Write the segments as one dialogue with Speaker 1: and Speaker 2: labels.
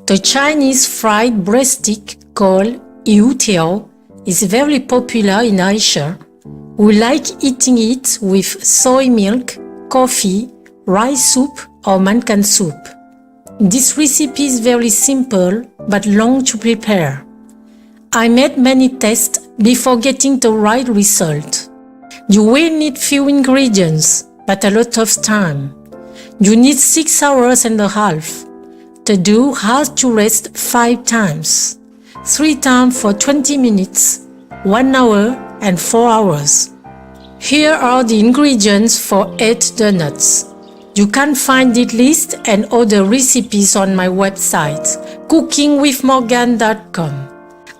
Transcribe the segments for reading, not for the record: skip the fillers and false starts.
Speaker 1: The Chinese fried breadstick called YOU TIAO is very popular in Asia. We like eating it with soy milk, coffee, rice soup or mankan soup. This recipe is very simple but long to prepare. I made many tests before getting the right result. You will need few ingredients but a lot of time. You need 6 hours and a half. The dough has to rest 5 times, 3 times for 20 minutes, 1 hour and 4 hours. Here are the ingredients for 8 donuts. You can find the list and other recipes on my website, cookingwithmorgane.com.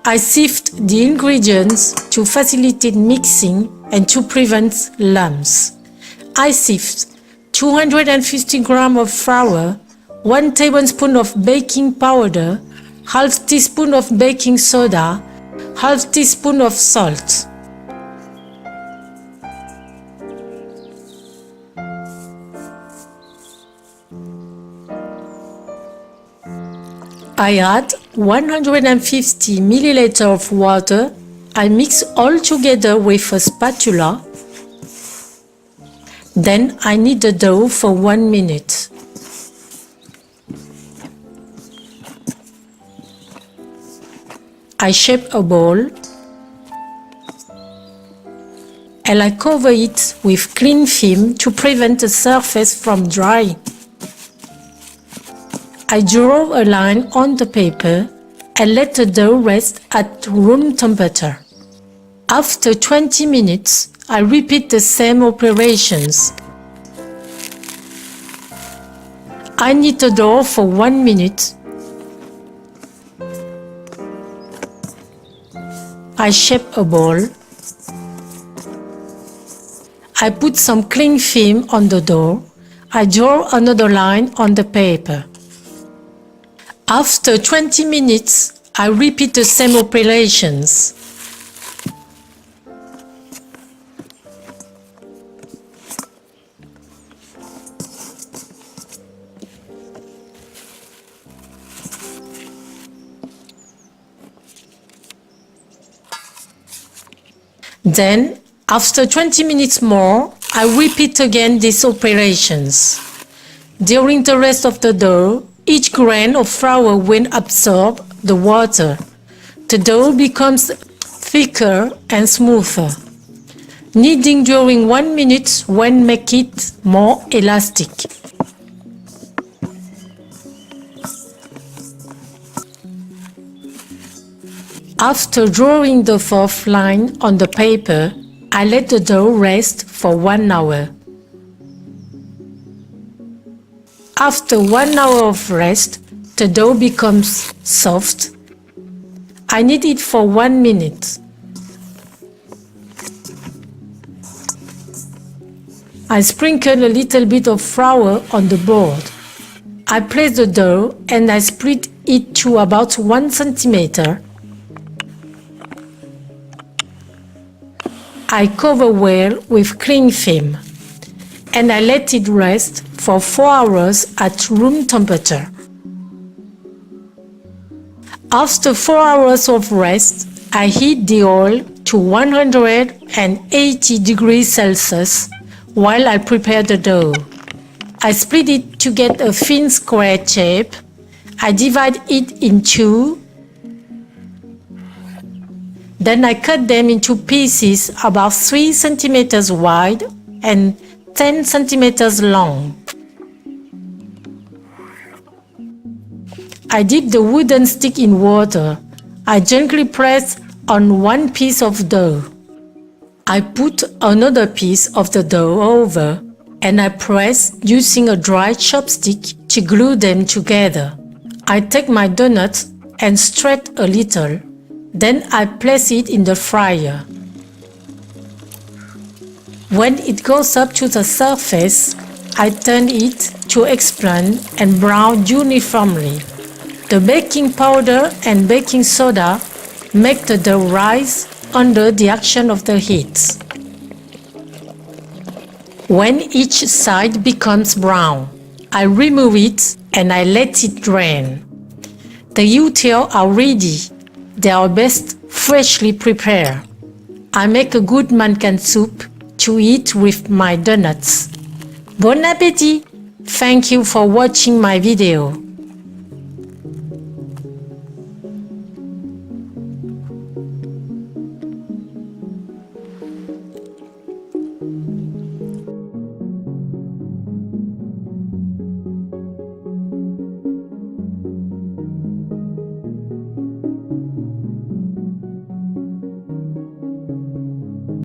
Speaker 1: I sift the ingredients to facilitate mixing and to prevent lumps. I sift 250 grams of flour, 1 tablespoon of baking powder, half teaspoon of baking soda, half teaspoon of salt. I add 150 ml of water. I mix all together with a spatula. Then I knead the dough for 1 minute. I shape a bowl and I cover it with cling film to prevent the surface from drying. I draw a line on the paper and let the dough rest at room temperature. After 20 minutes, I repeat the same operations. I knead the dough for 1 minute. I shape a ball. I put some cling film on the dough. I draw another line on the paper. After 20 minutes, I repeat the same operations. Then, after 20 minutes more, I repeat again these operations. During the rest of the dough, each grain of flour will absorb the water. The dough becomes thicker and smoother. Kneading during 1 minute will make it more elastic. After drawing the 4th line on the paper, I let the dough rest for 1 hour. After 1 hour of rest, the dough becomes soft. I knead it for 1 minute. I sprinkle a little bit of flour on the board. I place the dough and I split it to about 1 centimeter. I cover well with cling film and I let it rest for 4 hours at room temperature. After 4 hours of rest, I heat the oil to 180 degrees Celsius while I prepare the dough. I split it to get a thin square shape. I divide it in 2. Then I cut them into pieces about 3 centimeters wide and 10 centimeters long. I dip the wooden stick in water. I gently press on 1 piece of dough. I put another piece of the dough over and I press using a dry chopstick to glue them together. I take my donut and stretch a little. Then I place it in the fryer. When it goes up to the surface, I turn it to expand and brown uniformly. The baking powder and baking soda make the dough rise under the action of the heat. When each side becomes brown, I remove it and I let it drain. The you tiao are ready. They are best freshly prepared. I make a good mankan soup to eat with my donuts. Bon appétit! Thank you for watching my video.